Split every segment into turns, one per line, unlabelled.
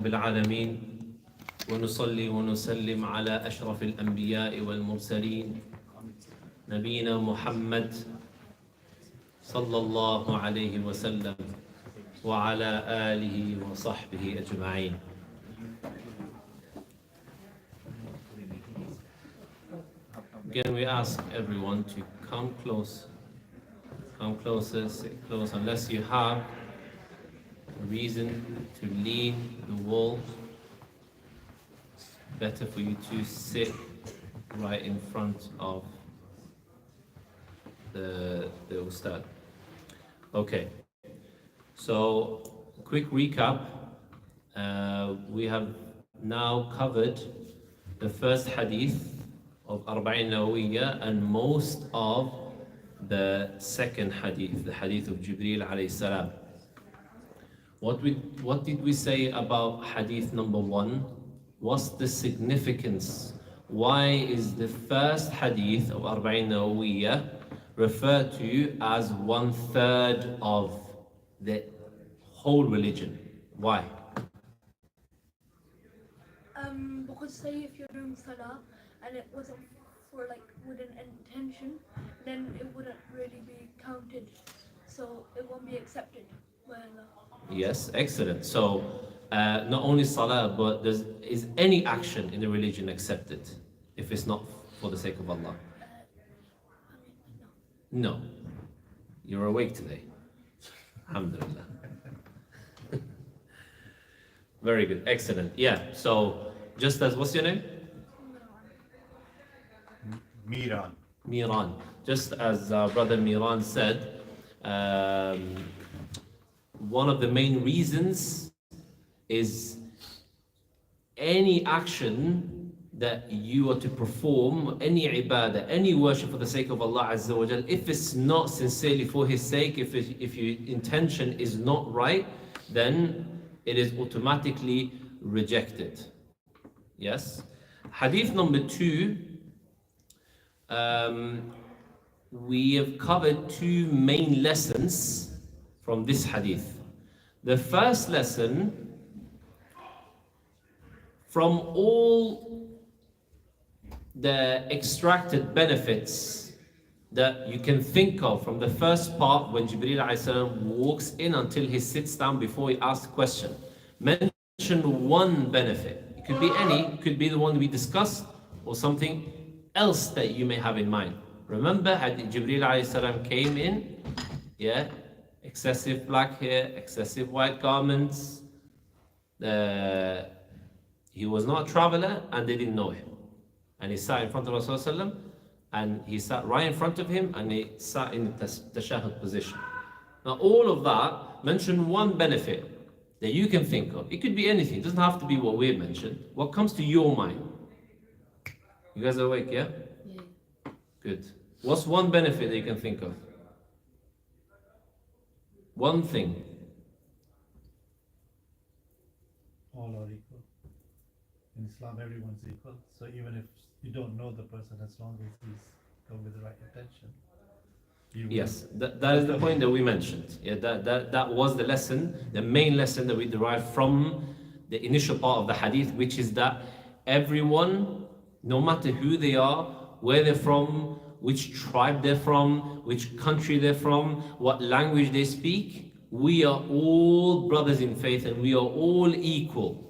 بالعالمين ونصلي ونسلم على أشرف الأنبياء والمرسلين نبينا محمد صلى الله عليه وسلم وعلى آله وصحبه أجمعين. Again, we ask everyone to come closer, sit close, unless you have a reason to lean the wall. Better for you to sit right in front of the Ustad. Okay, so quick recap. We have now covered the first hadith of Arba'in Nawawiyya and most of the second hadith, the hadith of Jibreel alayhi salam. What did we say about hadith number 1? What's the significance? Why is the first hadith of Arba'in Nawawiyya referred to as 1/3 of the whole religion? Why?
Because say if you're doing salah and it wasn't for with an intention, then it wouldn't really be counted, so it won't be accepted by Allah.
Yes, excellent. So not only salah, but is any action in the religion accepted if it's not for the sake of Allah? No. You're awake today. Alhamdulillah. Very good, excellent. Yeah, so just as, what's your name?
Miran.
Miran. Just as Brother Miran said, one of the main reasons is any action that you are to perform, any ibadah, any worship for the sake of Allah Azza wa Jal, if it's not sincerely for His sake, if your intention is not right, then it is automatically rejected. Yes? Hadith number 2, we have covered 2 main lessons from this hadith. The first lesson, from all the extracted benefits that you can think of from the first part when Jibreel alayhi salam walks in until he sits down before he asks a question, mention one benefit. It could be any, it could be the one we discussed or something else that you may have in mind. Remember, had Jibreel alayhi salam came in, excessive black hair, excessive white garments. He was not a traveler and they didn't know him. And he sat in front of Rasulullah and he sat right in front of him and he sat in the tashahhud position. Now all of that, mention one benefit that you can think of. It could be anything, it doesn't have to be what we mentioned. What comes to your mind? You guys are awake, yeah?
Yeah.
Good. What's one benefit that you can think of? One thing.
All are equal. In Islam, everyone's equal. So even if you don't know the person, as long as he's come with the right intention.
Yes, that is the point that we mentioned. Yeah, that was the lesson, the main lesson that we derived from the initial part of the hadith, which is that everyone, no matter who they are, where they're from, which tribe they're from, which country they're from, what language they speak, we are all brothers in faith and we are all equal.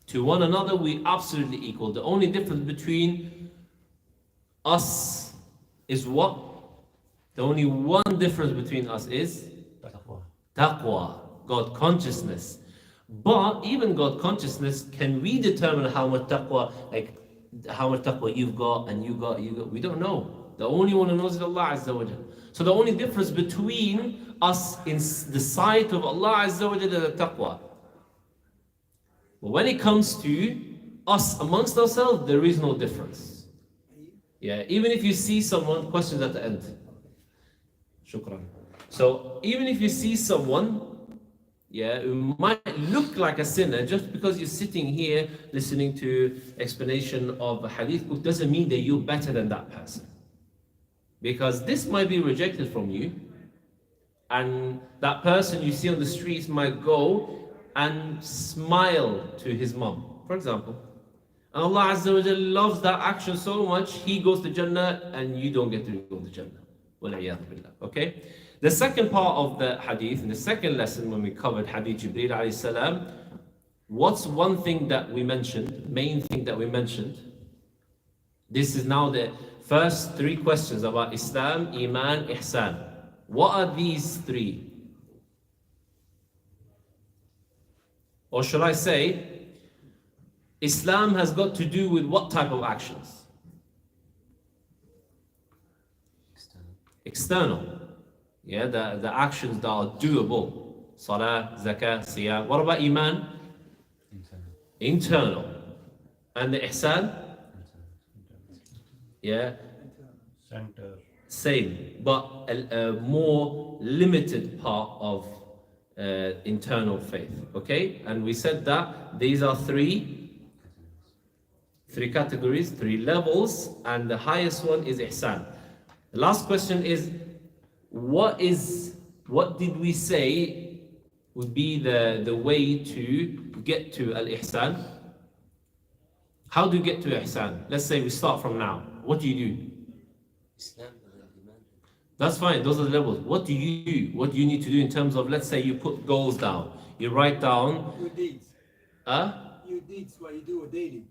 To one another, we absolutely equal. The only difference between us is what? The only one difference between us is taqwa, God consciousness. But even God consciousness, can we determine how much taqwa, how much taqwa you've got and you got? We don't know. The only one who knows is Allah Azza wa Jal. So the only difference between us in the sight of Allah Azza wa Jal is the taqwa. But when it comes to us amongst ourselves, there is no difference. Yeah, even if you see someone, questions at the end. Shukran. So even if you see someone, who might look like a sinner, just because you're sitting here listening to explanation of a hadith book doesn't mean that you're better than that person. Because this might be rejected from you, and that person you see on the streets might go and smile to his mom, for example. And Allah Azza wa Jalla loves that action so much, he goes to Jannah and you don't get to go to Jannah. Wal'iyadhu billah. Okay? The second part of the hadith, in the second lesson when we covered Hadith Jibreel alayhi salam, what's one thing that we mentioned, main thing that we mentioned? This is now the first three questions about Islam, Iman, Ihsan. What are these three? Or should I say, Islam has got to do with what type of actions? External. Yeah, the actions that are doable. Salah, zakah, siyam. What about Iman? Internal. And the Ihsan? Yeah.
Center.
Same, but a more limited part of internal faith. Okay? And we said that these are three categories, three levels, and the highest one is Ihsan. The last question is, what did we say would be the way to get to Al-Ihsan? How do you get to Ihsan? Let's say we start from now. What do you do?
Islam.
That's fine, those are the levels. What do you do? What do you need to do in terms of, let's say you put goals down. You write down.
Good deeds. Your deeds, what you do daily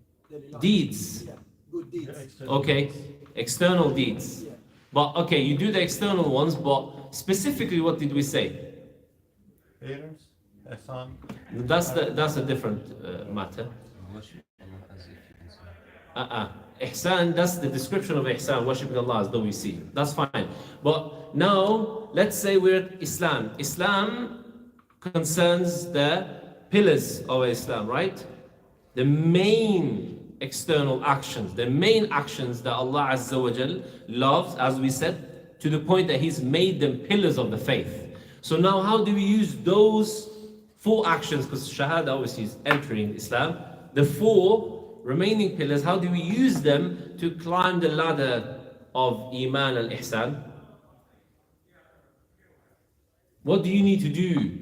life.
Deeds.
Yeah. Good deeds.
Okay, external deeds.
Yeah.
But okay, you do the external ones, but specifically what did we say?
Parents, Ihsan.
That's a different matter. Ihsan, that's the description of Ihsan, worshipping Allah as though we see. That's fine. But now, let's say we're at Islam. Islam concerns the pillars of Islam, right? The main external actions, the main actions that Allah Azza wa Jal loves, as we said, to the point that He's made them pillars of the faith. So now how do we use those four actions? Because Shahada obviously is entering Islam. The four remaining pillars, how do we use them to climb the ladder of Iman and Ihsan? What do you need to do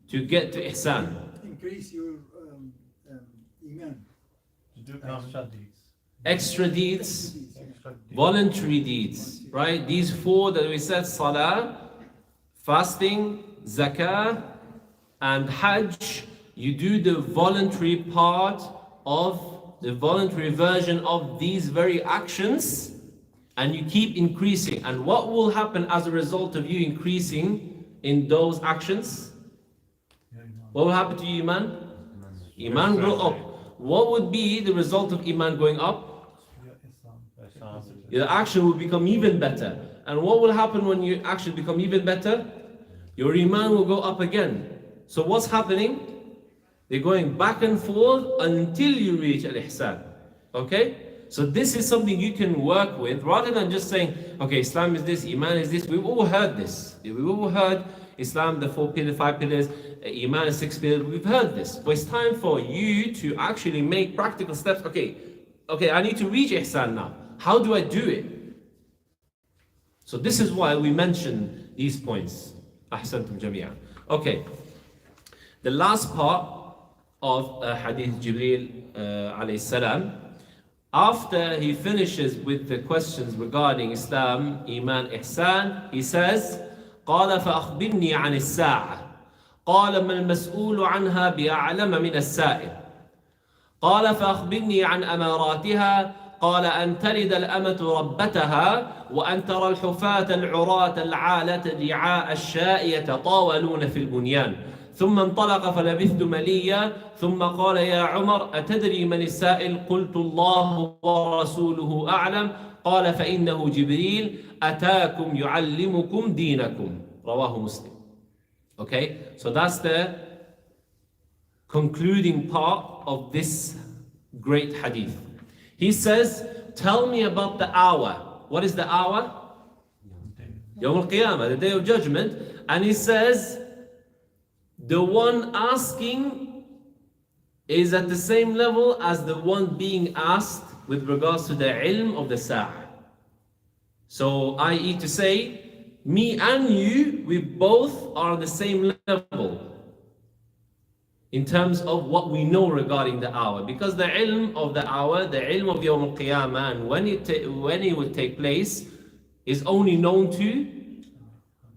to get to Ihsan?
Increase your Iman.
To do extra deeds.
Extra deeds,
Extra deeds.
voluntary deeds, right? These four that we said, Salah, fasting, Zakah, and Hajj. You do the voluntary part of the voluntary version of these very actions, and you keep increasing. And what will happen as a result of you increasing in those actions? What will happen to you, Iman? Iman grow up. What would be the result of Iman going up?
Ihsan.
Your action will become even better. And what will happen when your action become even better? Your Iman will go up again. So what's happening? They're going back and forth until you reach Al-Ihsan. Okay? So this is something you can work with rather than just saying, okay, Islam is this, Iman is this. We've all heard this. We've all heard Islam, the 4 pillars, 5 pillars, Iman is 6 pillars. We've heard this. But it's time for you to actually make practical steps. Okay, I need to reach Ihsan now. How do I do it? So this is why we mention these points. Ahsantum jami'an. Okay. The last part of Hadith Jibreel alayhi salam, after he finishes with the questions regarding Islam, Iman, Ihsan, he says, قال فأخبرني عن الساعة قال ما المسؤول عنها بأعلم من السائل قال فأخبرني عن أماراتها قال أن تلد الأمة ربتها وأن ترى الحفاة العراة العالة رعاء الشاء يتطاولون في البنيان ثم انطلق فلبثت مليا ثم قال يا عمر أتدري من السائل قلت الله ورسوله أعلم قال فإنه جبريل أتاكم يعلمكم دينكم رواه مسلم. Okay, so that's the concluding part of this great hadith. He says, tell me about the hour. What is the hour? Yawm al-Qiyamah, the day of judgment. And he says, the one asking is at the same level as the one being asked with regards to the ilm of the sa'ah. So, i.e. to say, me and you, we both are on the same level. in terms of what we know regarding the hour. Because the ilm of the hour, the ilm of Yawm al-Qiyamah, and when it will take place, is only known to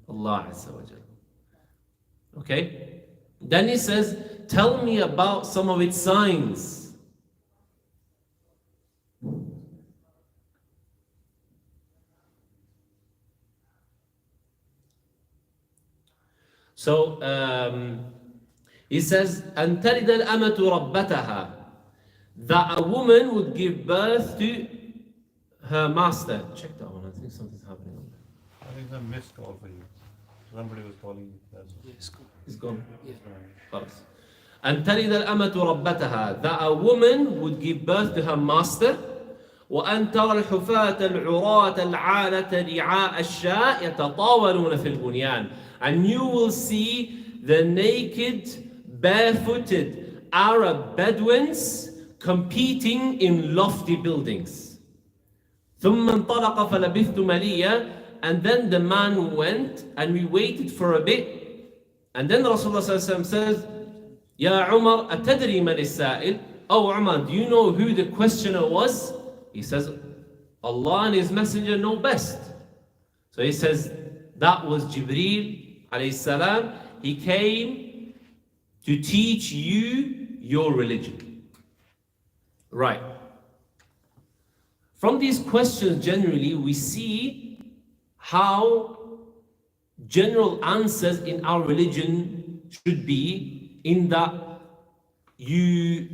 Allah Azza wa Jalla. Okay? Then he says, tell me about some of its signs. So he says, أن تلد الأمة ربتها, that a woman would give birth to her master. Check that one. I think something's happening on there.
I think a missed call for you. Somebody was calling you. That's
It's gone. خلاص. أن تلد الأمة ربتها, that a woman would give birth to her master. وأن ترى الحفاة العراة العالة رعاء الشاء يتطاولون في البنيان. And you will see the naked, barefooted Arab Bedouins competing in lofty buildings. ثم انطلق فلبثت مليا, and then the man went and we waited for a bit. And then Rasulullah says, Ya Umar, أتدري من السائل? Oh Umar, do you know who the questioner was? He says, Allah and His Messenger know best. So he says, that was Jibreel alayhi salam. He came to teach you your religion. Right. From these questions generally, we see how general answers in our religion should be, in that you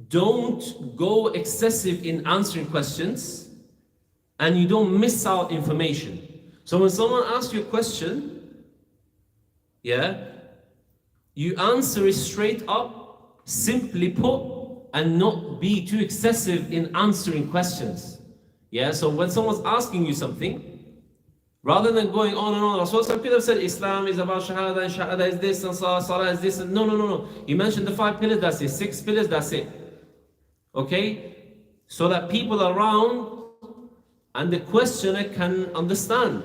don't go excessive in answering questions and you don't miss out information. So when someone asks you a question, you answer it straight up, simply put, and not be too excessive in answering questions. So when someone's asking you something, rather than going on and on, some people have said Islam is about Shahada, and Shahada is this, and Salah is this. And no. He mentioned the 5 pillars, that's it. 6 pillars, that's it. Okay? So that people around and the questioner can understand.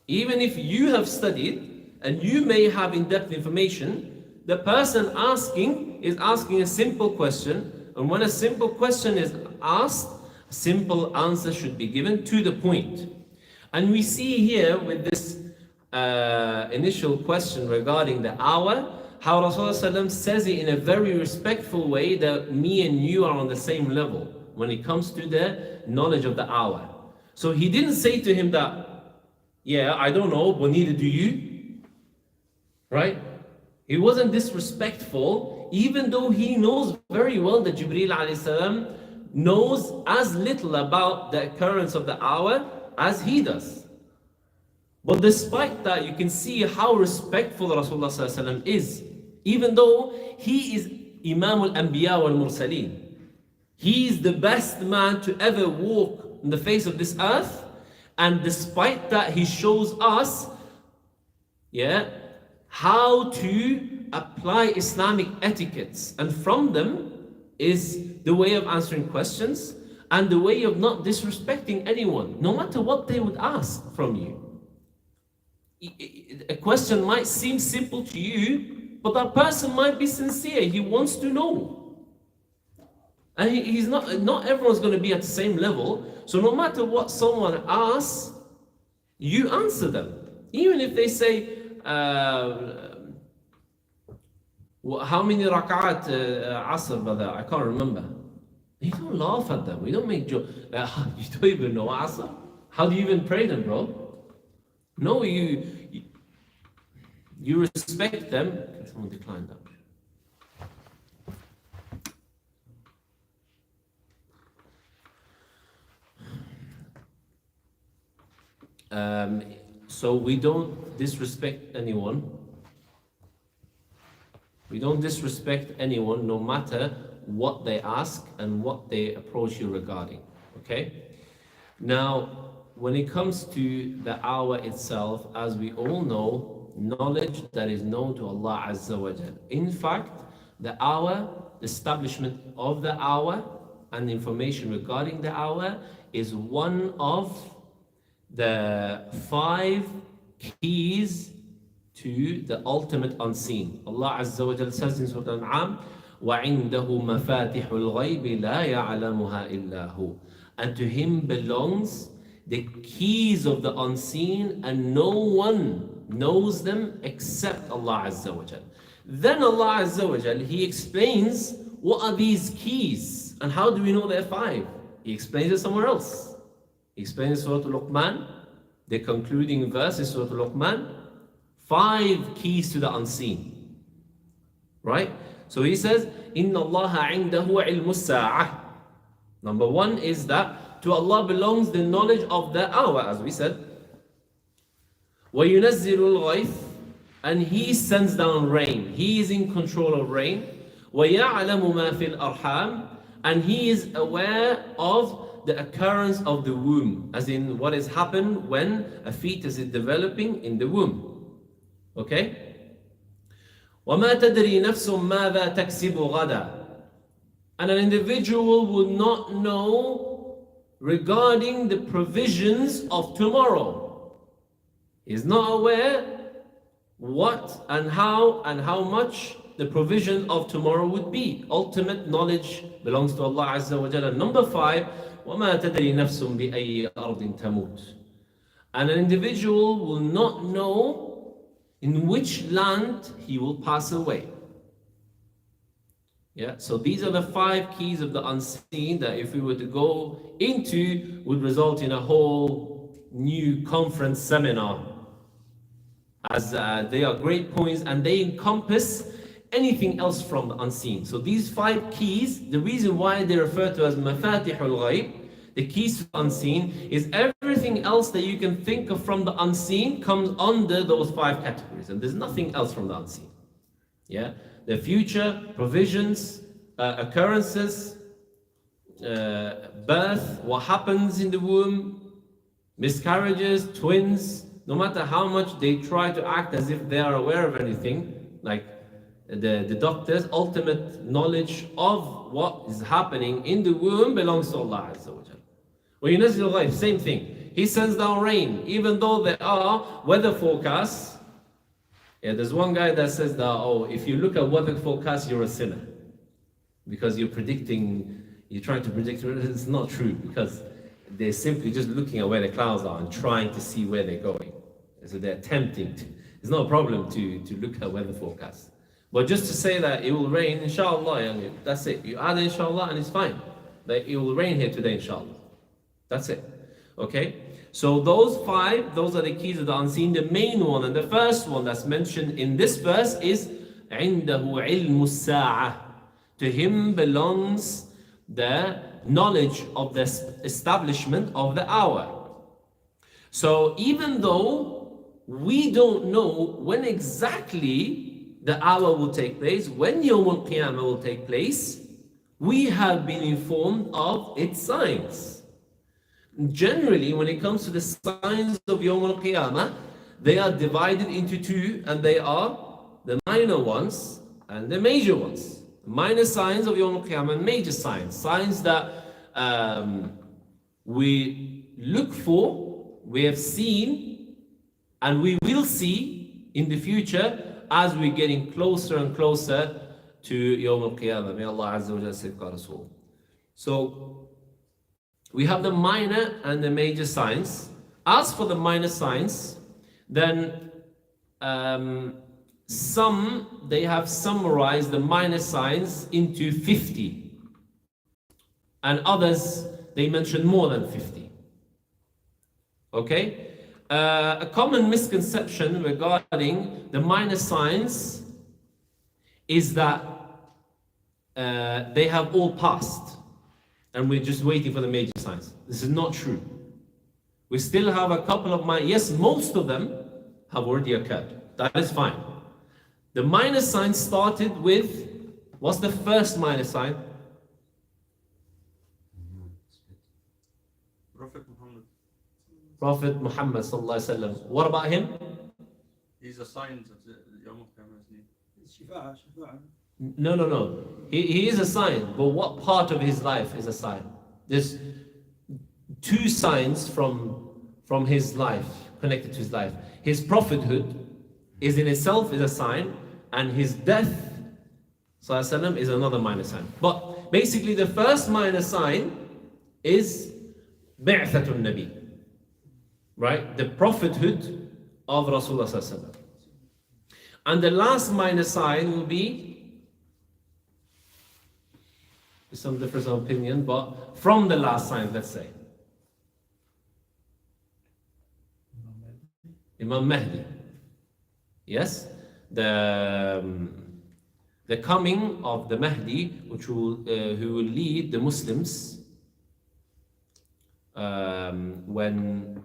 Even if you have studied and you may have in-depth information, the person asking is asking a simple question. And when a simple question is asked, a simple answer should be given to the point. And we see here with this initial question regarding the hour, how Rasulullah says it in a very respectful way, that me and you are on the same level when it comes to the knowledge of the hour. So he didn't say to him that, I don't know, but neither do you. Right? He wasn't disrespectful, even though he knows very well that Jibreel alayhi salam knows as little about the occurrence of the hour as he does. But despite that, you can see how respectful Rasulullah sallallahu alaihi wasallam is, even though he is Imam al-Anbiya wal-Mursaleen. He is the best man to ever walk on the face of this earth, and despite that, he shows us how to apply Islamic etiquettes, and from them is the way of answering questions and the way of not disrespecting anyone, no matter what they would ask from you. A question might seem simple to you, but that person might be sincere. He wants to know. And he's not everyone's going to be at the same level. So no matter what someone asks, you answer them. Even if they say, how many rak'at asr, brother? I can't remember. You don't laugh at them. We don't make jokes. You don't even know asr. How do you even pray them, bro? No, you respect them. Someone declined that. So we don't disrespect anyone. We don't disrespect anyone, no matter what they ask and what they approach you regarding. Okay? Now, when it comes to the hour itself, as we all know, knowledge that is known to Allah Azza wa Jal. In fact, the hour, the establishment of the hour and information regarding the hour is one of the 5 keys to the ultimate unseen. Allah Azza wa Jalla says in Surah Al-An'am, وَعِنْدَهُ مَفَاتِحُ الْغَيْبِ لَا يَعْلَمُهَا إِلَّا هُ. And to Him belongs the keys of the unseen, and no one knows them except Allah Azza wa Jalla. Then Allah Azza wa Jalla, He explains what are these keys and how do we know there are 5. He explains it somewhere else. He explains Surah Al-Luqman, the concluding verse is Surah Al-Luqman, 5 keys to the unseen. Right? So He says, إِنَّ اللَّهَ عِنْدَهُ عِلْمُ السَّاعَةِ. Number 1 is that to Allah belongs the knowledge of the hour, as we said. وَيُنَزِّلُ الْغَيْثِ. And He sends down rain. He is in control of rain. وَيَعْلَمُ مَا فِي الْأَرْحَامِ. And He is aware of the occurrence of the womb, as in what has happened when a fetus is developing in the womb. Okay? وَمَا تَدْرِي نَفْسٌ مَاذَا تَكْسِبُ غَدًا. And an individual will not know regarding the provisions of tomorrow. He is not aware what and how much the provision of tomorrow would be. Ultimate knowledge belongs to Allah Azza wa Jalla. Number 5, وَمَا تَدْرِي نَفْسٌ بِأَيِّ أَرْضٍ تَمُوتُ. And an individual will not know in which land he will pass away. Yeah, so these are the 5 keys of the unseen that if we were to go into would result in a whole new conference seminar, as they are great points and they encompass anything else from the unseen. So these 5 keys, the reason why they refer to as Mafatihul Ghaib, the keys to the unseen, is everything else that you can think of from the unseen comes under those 5 categories, and there's nothing else from the unseen. Yeah, the future, provisions, occurrences, birth, what happens in the womb, miscarriages, twins. No matter how much they try to act as if they are aware of anything, like the doctors, ultimate knowledge of what is happening in the womb belongs to Allah Azza wa Jalla. وَيُنَزِّلُ الْغَيْثِ, same thing. He sends down rain, even though there are weather forecasts. Yeah, there's one guy that says that, oh, if you look at weather forecasts, you're a sinner. Because you're trying to predict, it's not true, because they're simply just looking at where the clouds are and trying to see where they're going. So they're attempting to. It's not a problem to look at weather forecasts. But just to say that it will rain, inshallah, that's it. You add inshallah and it's fine. That it will rain here today, inshallah. That's it. Okay? So those 5, those are the keys of the unseen. The main one and the first one that's mentioned in this verse is عِنْدَهُ عِلْمُ السَّاعَةِ. To Him belongs the knowledge of the establishment of the hour. So even though we don't know when exactly the hour will take place, when Yawm al-Qiyamah will take place, we have been informed of its signs. Generally, when it comes to the signs of Yawm al-Qiyamah, they are divided into 2, and they are the minor ones and the major ones. Minor signs of Yawm al-Qiyamah and major signs. Signs that we look for, we have seen, and we will see in the future as we're getting closer and closer to Yawm al-Qiyamah. May Allah Azza wa Jalla safeguard us all. So, we have the minor and the major signs. As for the minor signs, then they have summarized the minor signs into 50. And others, they mention more than 50. Okay? A common misconception regarding the minor signs is that they have all passed and we're just waiting for the major signs. This is not true. We still have a couple of minor, yes, most of them have already occurred. That is fine. The minor signs started with, what's the first minor sign? Prophet Muhammad sallallahu alaihi wasallam. What about him?
He's a sign of the Yawm al-Qiyamah.
No. He is a sign, but what part of his life is a sign? There's 2 signs from his life, connected to his life. His prophethood, is in itself is a sign, and his death, sallallahu is another minor sign. But basically the first minor sign is bi'thatun nabi, right? The prophethood of Rasulullah sallallahu. And the last minor sign will be some difference of opinion, but from the last sign, let's say Imam Mahdi. Yes, the coming of the Mahdi, who will lead the Muslims when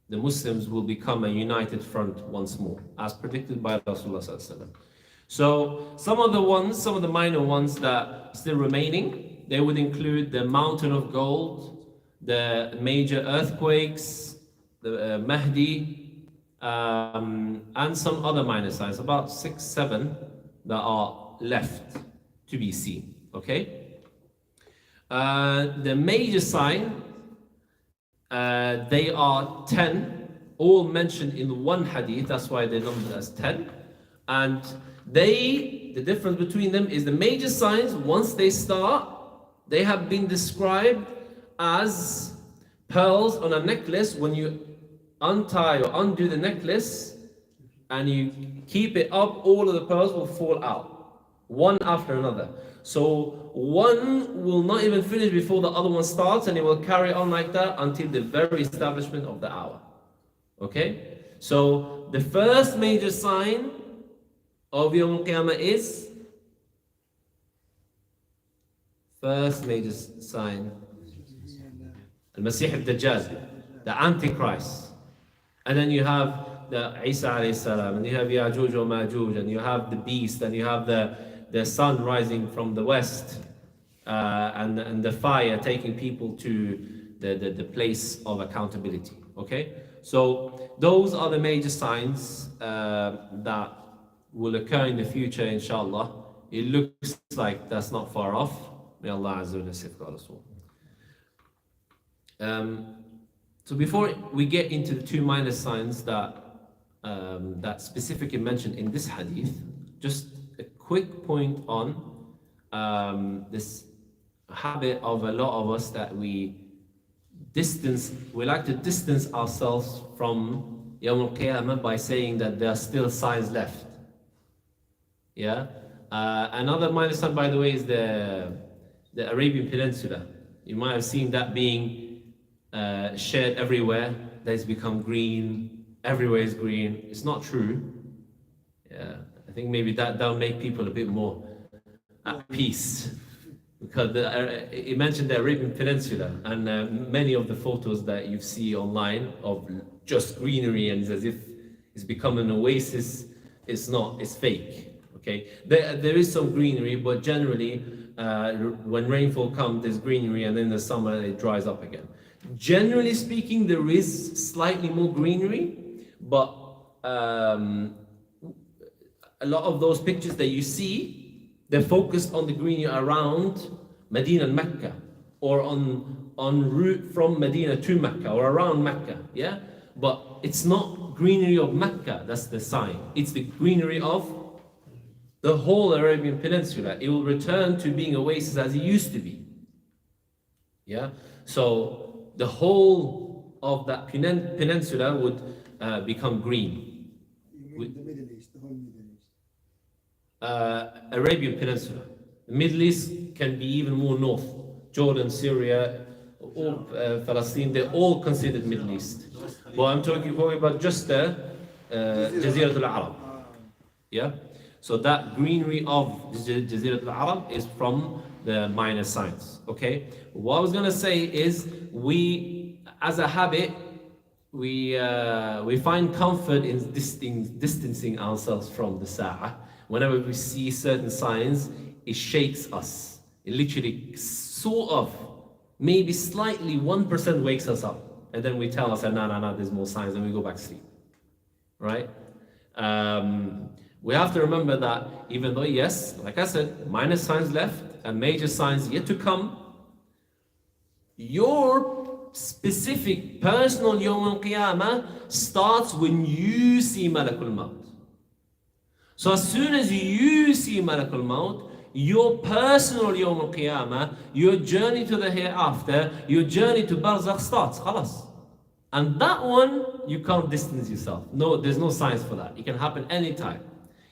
the Muslims will become a united front once more, as predicted by Rasulullah sallallahu alaihi wasallam. So some of the minor ones that are still remaining, they would include the mountain of gold, the major earthquakes, the Mahdi, and some other minor signs, about 6, 7 that are left to be seen. Okay. The major sign, they are 10, all mentioned in one hadith. That's why they're numbered as 10. And the difference between them is the major signs, once they start, they have been described as pearls on a necklace. When you untie or undo the necklace and you keep it up, all of the pearls will fall out, one after another. So one will not even finish before the other one starts, and it will carry on like that until the very establishment of the hour. Okay? So the first major sign of Yawm al-Qiyamah is, first major sign, Al-Masih al-Dajjal, the Antichrist. And then you have the Isa alayhi salam, and you have Ya'juj wa Ma'juj, and you have the beast, and you have the sun rising from the west, and the fire taking people to the place of accountability. Okay? So those are the major signs that will occur in the future, inshallah. It looks like that's not far off. May Allah Azza wa Jalla safeguard us all. So before we get into the 2 minor signs that specifically mentioned in this hadith, just a quick point on this habit of a lot of us that we like to distance ourselves from Yawm al-Qiyamah by saying that there are still signs left. Yeah. Another minor sign, by the way, is the Arabian Peninsula. You might have seen that being shared everywhere. That it's become green. Everywhere is green. It's not true. Yeah, I think maybe that'll make people a bit more at peace, because it mentioned the Arabian Peninsula, and many of the photos that you see online of just greenery and it's as if it's become an oasis. It's not. It's fake. Okay, there is some greenery, but generally, when rainfall comes, there's greenery, and then in the summer it dries up again. Generally speaking, there is slightly more greenery, but a lot of those pictures that you see, they're focused on the greenery around Medina and Mecca, or on route from Medina to Mecca, or around Mecca. Yeah, but it's not greenery of Mecca. That's the sign. It's the greenery of the whole Arabian Peninsula. It will return to being oasis as it used to be. Yeah, so the whole of that peninsula would become green.
You mean the Middle East, the whole Middle East?
Arabian Peninsula. The Middle East can be even more north. Jordan, Syria, all Palestine, they're all considered Middle East. But I'm talking about just the Jazirat al-Arab. Yeah? So that greenery of Jazirat al-Arab is from the minor signs. Okay? What I was going to say is, we, as a habit, we find comfort in distancing ourselves from the Sa'ah. Whenever we see certain signs, it shakes us. It literally sort of, maybe slightly 1% wakes us up. And then we tell ourselves, no, there's more signs, and we go back to sleep. Right? We have to remember that even though, yes, like I said, minor signs left and major signs yet to come, your specific personal Yawm al-Qiyamah starts when you see Malakul Maut. So as soon as you see Malakul Maut, your personal Yawm al-Qiyamah, your journey to the hereafter, your journey to Barzakh starts. Khalas. And that one, you can't distance yourself. No, there's no science for that. It can happen anytime.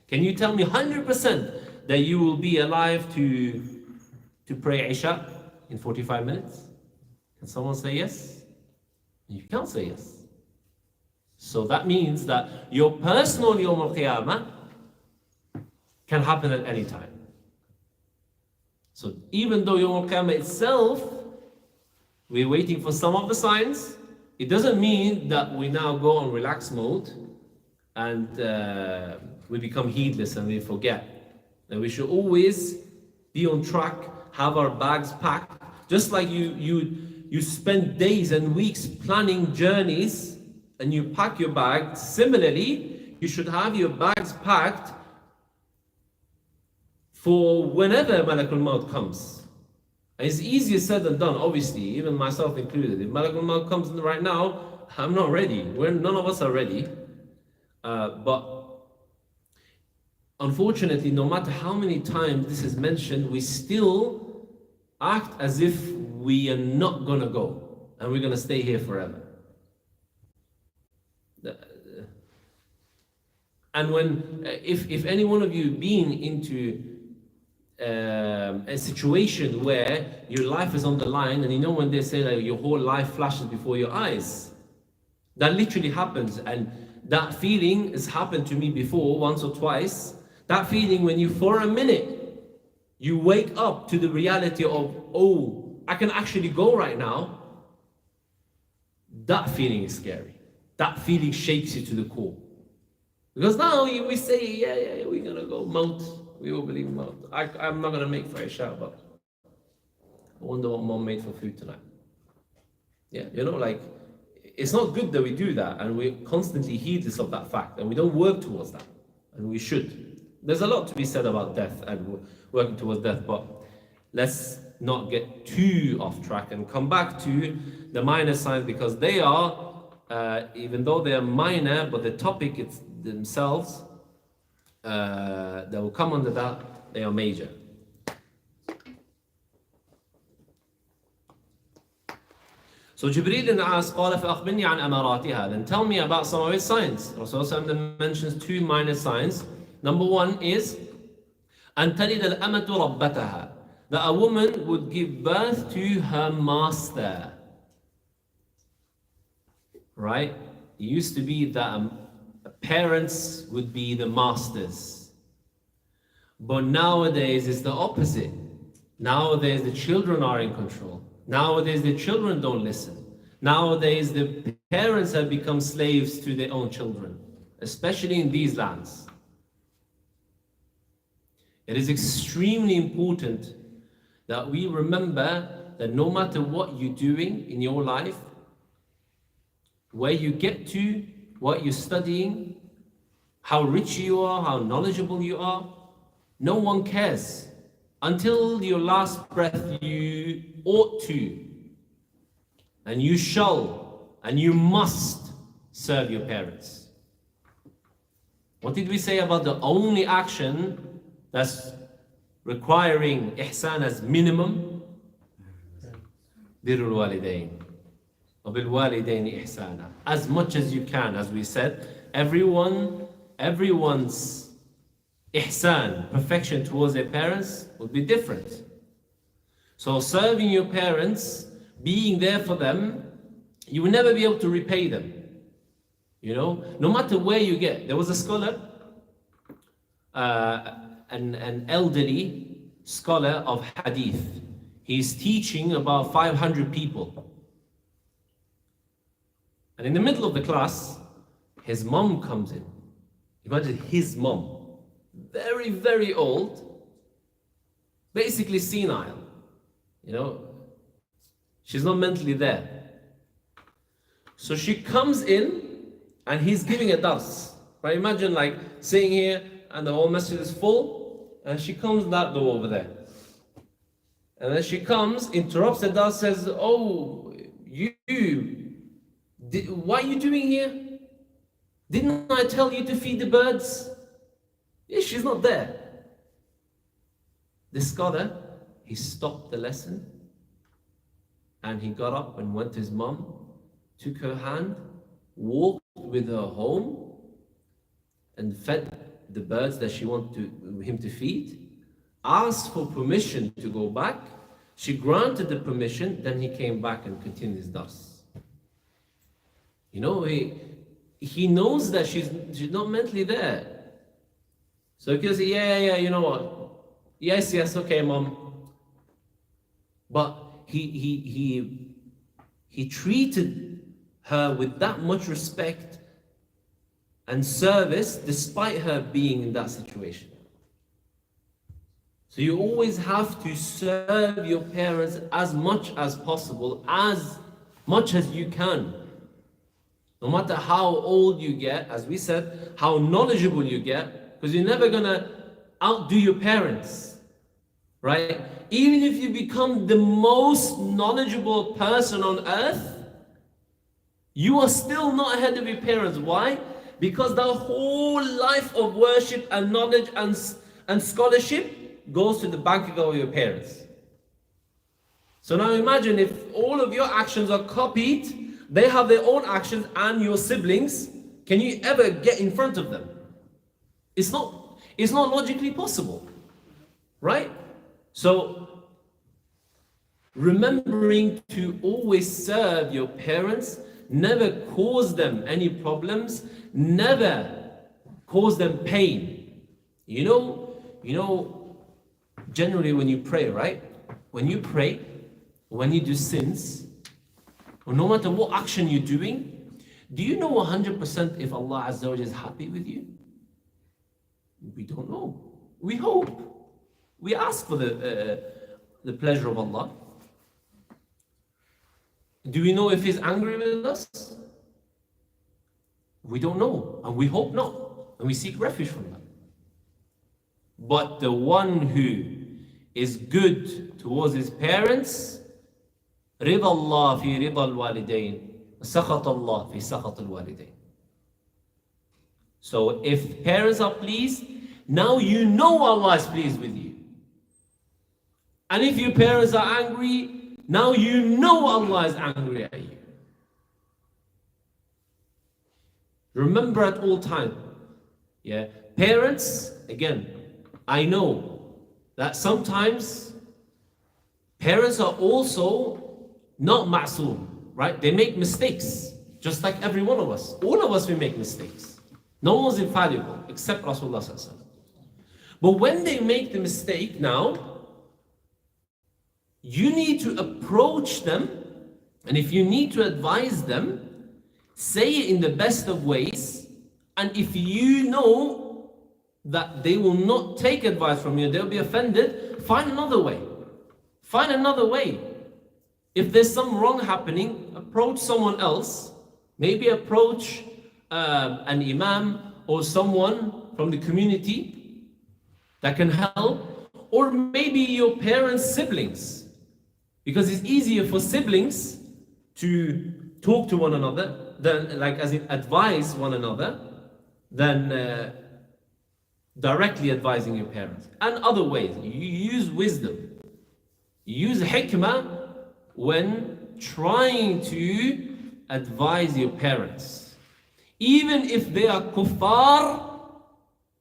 Can you tell me 100% that you will be alive to pray Isha in 45 minutes? Can someone say yes? You can't say yes. So that means that your personal Yawm al-Qiyamah can happen at any time. So even though Yawm al-Qiyamah itself, we're waiting for some of the signs, it doesn't mean that we now go on relax mode and we become heedless and we forget. And we should always be on track, have our bags packed, just like you spend days and weeks planning journeys and you pack your bag. Similarly, you should have your bags packed for whenever Malakul Maut comes. And it's easier said than done, obviously, even myself included. If Malakul Maut comes right now, I'm not ready. None of us are ready. But unfortunately, no matter how many times this is mentioned, we still act as if we are not going to go and we're going to stay here forever. And if any one of you been into a situation where your life is on the line, and you know when they say that your whole life flashes before your eyes, that literally happens. And that feeling has happened to me before, once or twice. That feeling when you, for a minute, you wake up to the reality of, oh, I can actually go right now. That feeling is scary. That feeling shakes you to the core. Because now we say, yeah, we're gonna go Maut. We all believe in Maut. I'm not gonna make for Isha, but I wonder what Mom made for food tonight. Yeah, like, it's not good that we do that, and we're constantly heedless of that fact, and we don't work towards that, and we should. There's a lot to be said about death and working towards death, but let's not get too off track and come back to the minor signs, because they are, even though they are minor, but the topic it's themselves, that will come under that, they are major. So Jibreel then asked, قال فأخبرني عن أماراتها. Then tell me about some of its signs. Rasulullah then mentions two minor signs. Number one is أن تلد الأمة ربتها, that a woman would give birth to her master. Right? It used to be that parents would be the masters. But nowadays it's the opposite. Nowadays the children are in control. Nowadays the children don't listen. Nowadays the parents have become slaves to their own children, especially in these lands. It is extremely important that we remember that no matter what you're doing in your life, where you get to, what you're studying, how rich you are, how knowledgeable you are, no one cares. Until your last breath, you ought to, and you shall, and you must serve your parents. What did we say about the only action that's requiring ihsan as minimum? Birrul walidain. وَبِالْوَالِدَيْنِ إِحْسَانًا. As much as you can, as we said, everyone's ihsan, perfection towards their parents will be different. So serving your parents, being there for them, you will never be able to repay them. No matter where you get. There was a scholar, an elderly scholar of Hadith. He's teaching about 500 people. And in the middle of the class, his mom comes in. Imagine his mom. Very, very old. Basically senile. She's not mentally there. So she comes in and he's giving a dars. Right? Imagine like sitting here and the whole masjid is full and she comes that door over there. And then she comes, interrupts the dars, says, oh, what are you doing here? Didn't I tell you to feed the birds? Yeah, she's not there. The scholar, he stopped the lesson and he got up and went to his mum, took her hand, walked with her home and fed the birds that she wanted him to feed, asked for permission to go back. She granted the permission, then he came back and continued his dars. You know, he knows that she's not mentally there. So he can say, yeah, you know what? Yes, okay, mom. But he treated her with that much respect and service despite her being in that situation. So you always have to serve your parents as much as possible, as much as you can. No matter how old you get, as we said, how knowledgeable you get, because you're never gonna outdo your parents, right? Even if you become the most knowledgeable person on earth, you are still not ahead of your parents. Why? Because the whole life of worship and knowledge and scholarship goes to the bank account of your parents. So now imagine if all of your actions are copied, they have their own actions and your siblings, can you ever get in front of them? It's not logically possible, right? So remembering to always serve your parents, never cause them any problems, never cause them pain. You know, generally when you pray, right? When you pray, when you do sins, or no matter what action you're doing, do you know 100% if Allah Azza wa Jalla is happy with you? We don't know. We hope. We ask for the pleasure of Allah. Do we know if He's angry with us? We don't know, and we hope not, and we seek refuge from that. But the one who is good towards his parents, رضا الله في رضا الوالدين سخط الله في سخط الوالدين. So if parents are pleased, now you know Allah is pleased with you. And if your parents are angry, now you know Allah is angry at you. Remember at all times, yeah, parents, again, I know that sometimes parents are also not ma'soom, right? They make mistakes, just like every one of us. All of us, we make mistakes. No one's infallible, except Rasulullah sallallahu alaihi wasallam. But when they make the mistake now, you need to approach them, and if you need to advise them, say it in the best of ways, and if you know that they will not take advice from you, they'll be offended, find another way. Find another way. If there's some wrong happening, approach someone else. Maybe approach an Imam or someone from the community that can help, or maybe your parents' siblings, because it's easier for siblings to talk to one another than, like, as in advise one another, than directly advising your parents. And other ways, you use wisdom, you use hikmah when trying to advise your parents. Even if they are kuffar,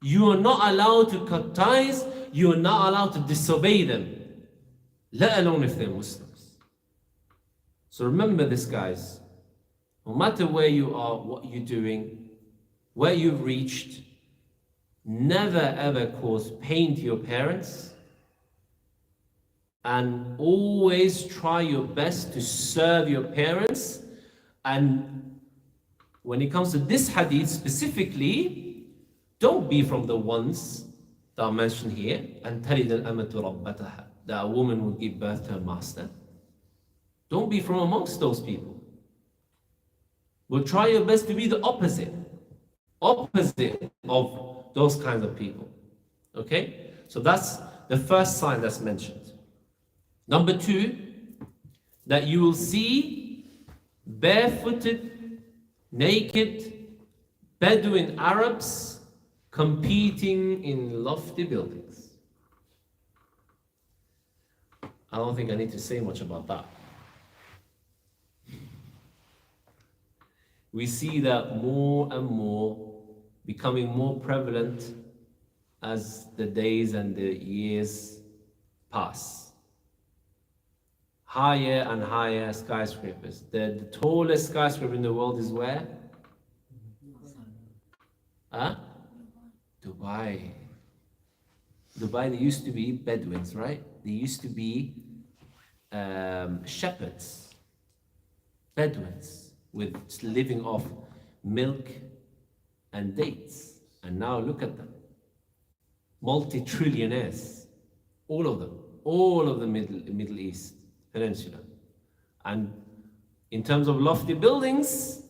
you are not allowed to cut ties, you are not allowed to disobey them, let alone if they're Muslims. So remember this, guys. No matter where you are, what you're doing, where you've reached, never ever cause pain to your parents, and always try your best to serve your parents. And when it comes to this hadith specifically, don't be from the ones that are mentioned here, and تَلِدَ الْأَمَةُ رَبَّتَهَا, that a woman will give birth to her master. Don't be from amongst those people. But try your best to be the opposite of those kinds of people. Okay? So that's the first sign that's mentioned. Number two, that you will see barefooted, naked, Bedouin Arabs competing in lofty buildings. I don't think I need to say much about that. We see that more and more becoming more prevalent as the days and the years pass. Higher and higher skyscrapers. The tallest skyscraper in the world is where? Huh? Dubai. Dubai, they used to be Bedouins, right? They used to be shepherds, Bedouins, with living off milk and dates. And now look at them. Multi-trillionaires. All of the Middle East Peninsula. And in terms of lofty buildings,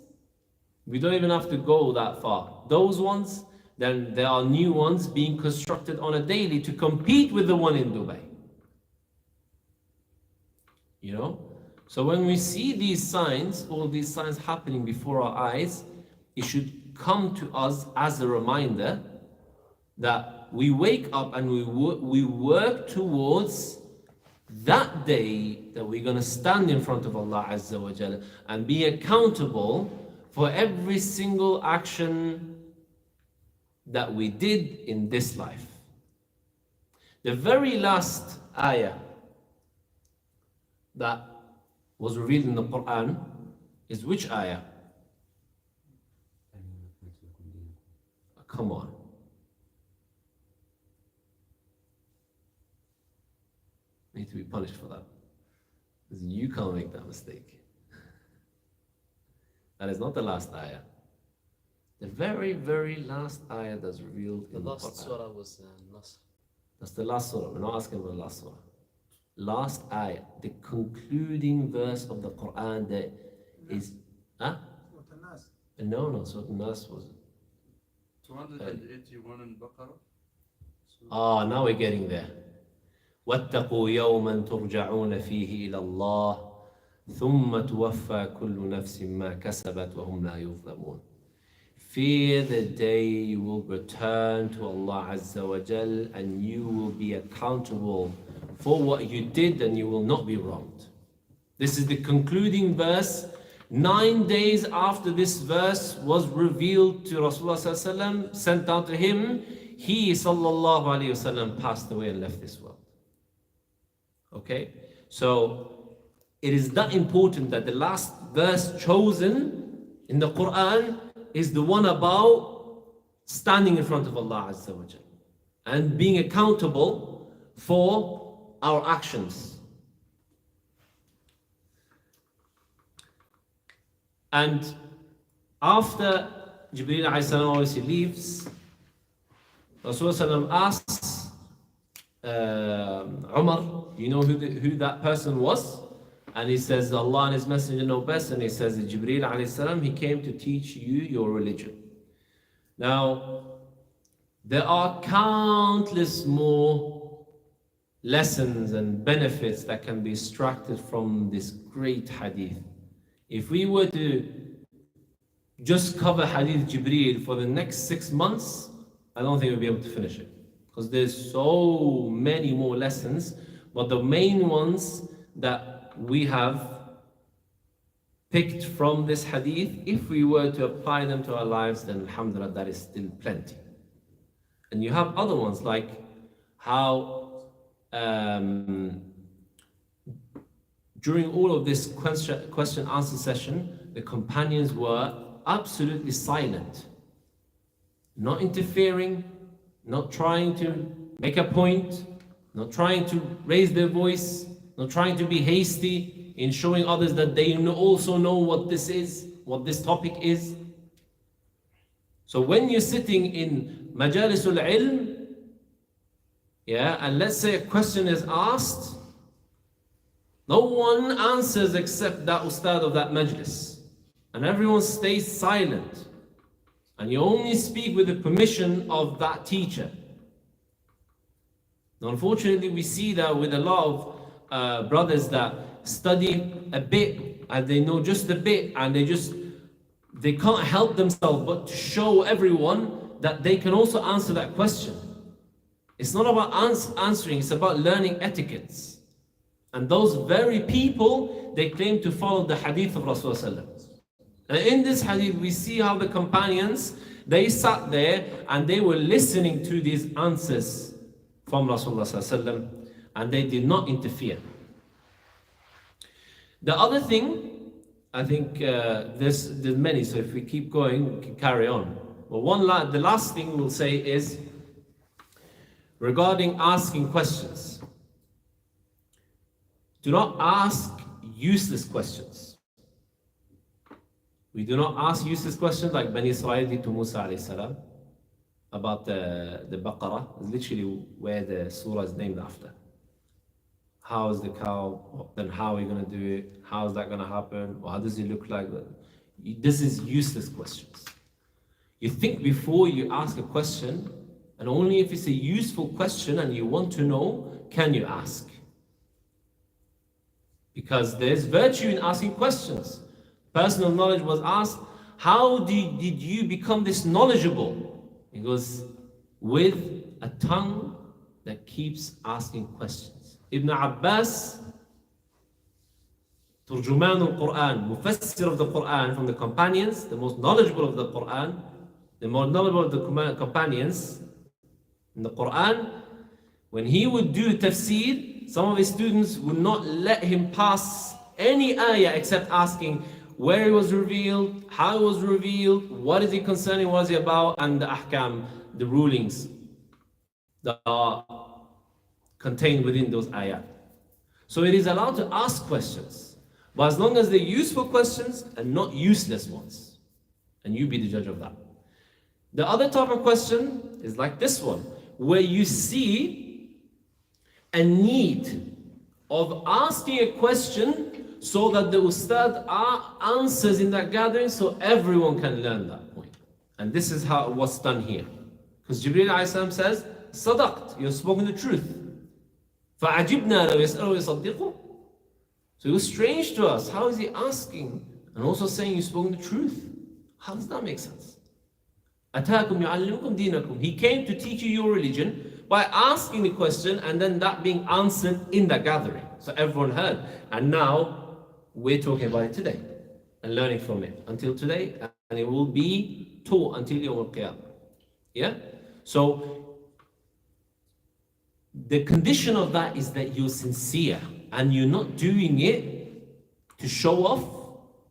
we don't even have to go that far. Those ones, then there are new ones being constructed on a daily to compete with the one in Dubai. You know? So when we see these signs, all these signs happening before our eyes, it should come to us as a reminder that we wake up and we work towards that day that we're going to stand in front of Allah Azza wa Jalla and be accountable for every single action that we did in this life. The very last ayah that was revealed in the Quran is which ayah? Come on. Need to be punished for that. Because you can't make that mistake. That is not the last ayah. The very, very last ayah that's revealed in the Quran.
The last surah was Nasr.
That's the last surah. We're not asking for the last surah. Last ayah, the concluding verse of the Quran that is... Huh? No, Surah An-Nas was...
281 in Baqarah.
Ah, now we're getting there. واتقوا يوما ترجعون فيه إلى الله ثم توفى كل نفس ما كسبت وهم لا يظلمون. Fear the day you will return to Allah Azza wa Jal and you will be accountable for what you did and you will not be wronged. This is the concluding verse. 9 days after this verse was revealed to Rasulullah Sallallahu Alaihi Wasallam, sent down to him, he Sallallahu Alaihi Wasallam passed away and left this world. Okay, so it is that important that the last verse chosen in the Quran is the one about standing in front of Allah Azza wa Jal and being accountable for our actions. And after Jibreel alayhi salam obviously leaves, Rasulullah asks Umar, you know who that person was? And he says, Allah and His Messenger know best. And he says, Jibreel alayhi salam, he came to teach you your religion. Now, there are countless more lessons and benefits that can be extracted from this great hadith. If we were to just cover hadith Jibreel for the next 6 months, I don't think we'll be able to finish it. Because there's so many more lessons, but the main ones that we have picked from this hadith, if we were to apply them to our lives, then alhamdulillah, that is still plenty. And you have other ones like how during all of this question answer session, the companions were absolutely silent, not interfering, not trying to make a point, not trying to raise their voice, not trying to be hasty in showing others that they also know what this is, what this topic is. So when you're sitting in majalisul ilm, and let's say a question is asked, no one answers except that ustad of that majlis, and everyone stays silent. And you only speak with the permission of that teacher. Now, unfortunately, we see that with a lot of brothers that study a bit and they know just a bit, and they can't help themselves but to show everyone that they can also answer that question. It's not about answering, it's about learning etiquettes. And those very people, they claim to follow the hadith of Rasulullah. And in this hadith, we see how the companions, they sat there and they were listening to these answers from Rasulullah, and they did not interfere. The other thing, I think there's many, so if we keep going, we can carry on. But the last thing we'll say is regarding asking questions. Do not ask useless questions. We do not ask useless questions like Bani Israel did to Musa alayhi salam about the Baqarah. It's literally where the surah is named after. How is the cow? Then how are you going to do it? How is that going to happen? Or how does it look like? This is useless questions. You think before you ask a question, and only if it's a useful question and you want to know, can you ask. Because there's virtue in asking questions. Personal knowledge was asked, how did you become this knowledgeable? He goes, with a tongue that keeps asking questions. Ibn Abbas, Turjuman al-Quran, Mufassir of the Quran, from the companions, the most knowledgeable of the Quran, the more knowledgeable of the companions in the Quran, when he would do tafsir, some of his students would not let him pass any ayah except asking where it was revealed, how it was revealed, what is it concerning, what is it about, and the ahkam, the rulings that are contained within those ayah. So it is allowed to ask questions, but as long as they're useful questions and not useless ones, and you be the judge of that. The other type of question is like this one, where you see a need of asking a question so that the ustad answers in that gathering so everyone can learn that point. And this is how what's done here. Because Jibreel alayhi salam says, Sadaqt, you've spoken the truth. فَعَجِبْنَا لَوْ يَسْأَلُوا يَصَدِّقُوا. So it was strange to us. How is he asking and also saying you've spoken the truth? How does that make sense? أَتَاكُمْ يُعَلِّمُكُمْ دِينَكُمْ. He came to teach you your religion by asking the question and then that being answered in the gathering. So everyone heard. And now we're talking about it today and learning from it until today, and it will be taught until Yawm al-Qiyamah. Yeah? So the condition of that is that you're sincere and you're not doing it to show off,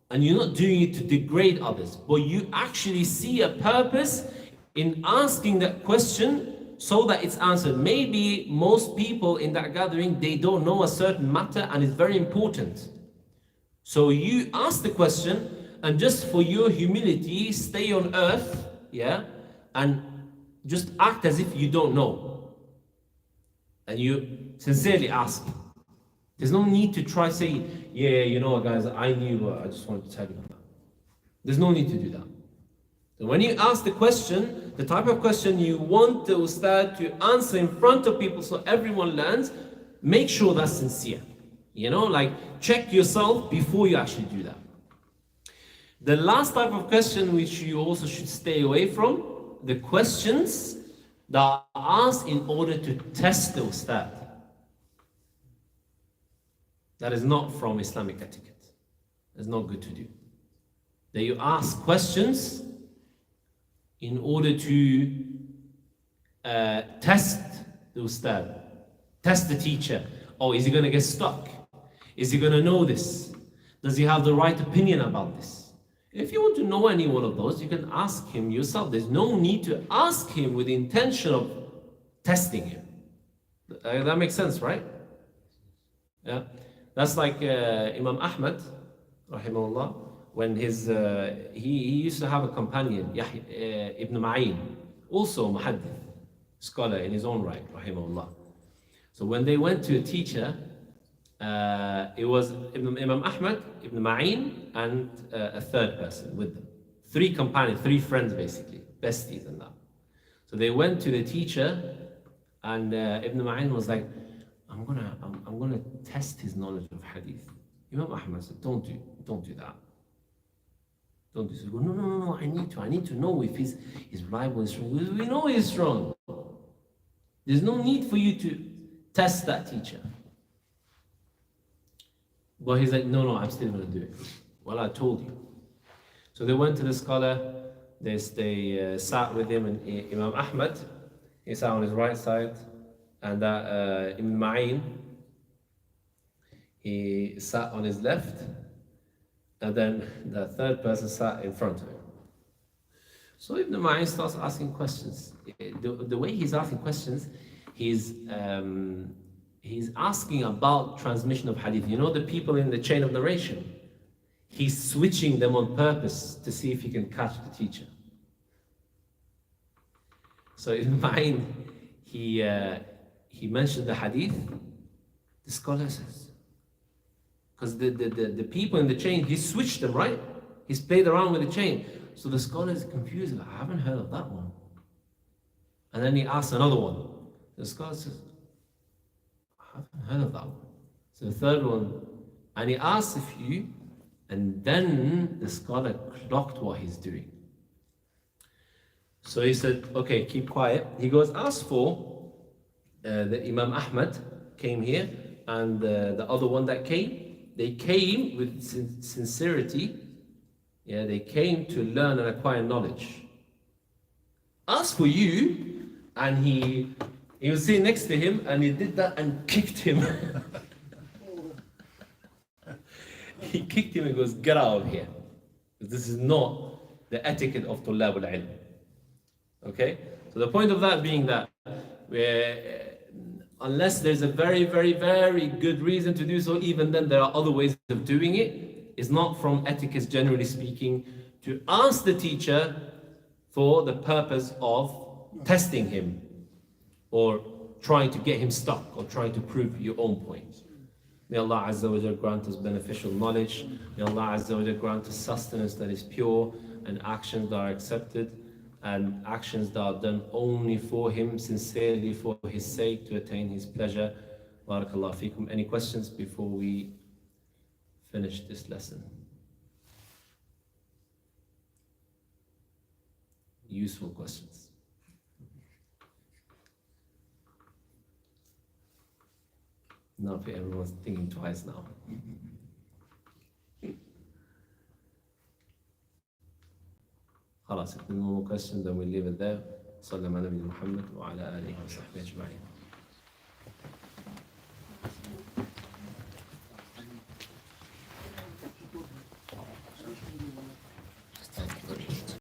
and you're not doing it to degrade others, but you actually see a purpose in asking that question so that it's answered. Maybe most people in that gathering, they don't know a certain matter and it's very important. So you ask the question, and just for your humility, stay on earth, yeah, and just act as if you don't know. And you sincerely ask. There's no need to try saying, yeah, you know what guys, I knew, but I just wanted to tell you that. There's no need to do that. So when you ask the question, the type of question you want the ustad to answer in front of people so everyone learns, make sure that's sincere. You know, like check yourself before you actually do that. The last type of question which you also should stay away from, the questions that are asked in order to test the ustad. That is not from Islamic etiquette. It's not good to do. That you ask questions in order to test the ustad, test the teacher. Oh, is he going to get stuck? Is he going to know this? Does he have the right opinion about this? If you want to know any one of those, you can ask him yourself. There's no need to ask him with the intention of testing him. That makes sense, right? Yeah. That's like Imam Ahmad, rahimahullah, when he used to have a companion, Ibn Ma'in, also muhaddith, scholar in his own right, rahimahullah. So when they went to a teacher, it was Imam Ahmad, Ibn Ma'in, and a third person with them. 3 companions, 3 friends basically, besties and that. So they went to the teacher, and Ibn Ma'in was like, I'm gonna test his knowledge of hadith. Imam Ahmad said, don't do that. Don't do so. No, I need to know if his Bible is strong. We know he's strong. There's no need for you to test that teacher. But he's like, no, I'm still going to do it. Well, I told you. So they went to the scholar, they sat with him, and Imam Ahmad, he sat on his right side, and Ibn Ma'in, he sat on his left, and then the third person sat in front of him. So Ibn Ma'in starts asking questions. The way he's asking questions, he's asking about transmission of hadith. You know the people in the chain of narration? He's switching them on purpose to see if he can catch the teacher. So Ibn Ma'in, he mentioned the hadith. The scholar says, because the people in the chain, he switched them, right? He's played around with the chain. So the scholar is confused. I haven't heard of that one. And then he asks another one. The scholar says, I haven't heard of that one. So the third one, and he asks a few, and then the scholar clocked what he's doing. So he said, okay, keep quiet. He goes, as for the Imam Ahmad came here, and the other one that came, they came with sincerity. Yeah, they came to learn and acquire knowledge. As for you, and he was sitting next to him, and he did that and kicked him. He kicked him and goes, get out of here. This is not the etiquette of Tullab al-Ilm. Okay? So the point of that being that unless there's a very, very, very good reason to do so, even then there are other ways of doing it. It's not from etiquette, generally speaking, to ask the teacher for the purpose of testing him or trying to get him stuck or trying to prove your own point. May Allah Azza wa Jal grant us beneficial knowledge. May Allah Azza wa Jal grant us sustenance that is pure and actions that are accepted and actions that are done only for Him, sincerely for His sake, to attain His pleasure. Barakallahu feekum. Any questions before we finish this lesson? Useful questions. Now everyone's thinking twice now. خلاص, if no more questions, then we'll leave it there. صلى على نبينا محمد وعلى آله وصحبه أجمعين.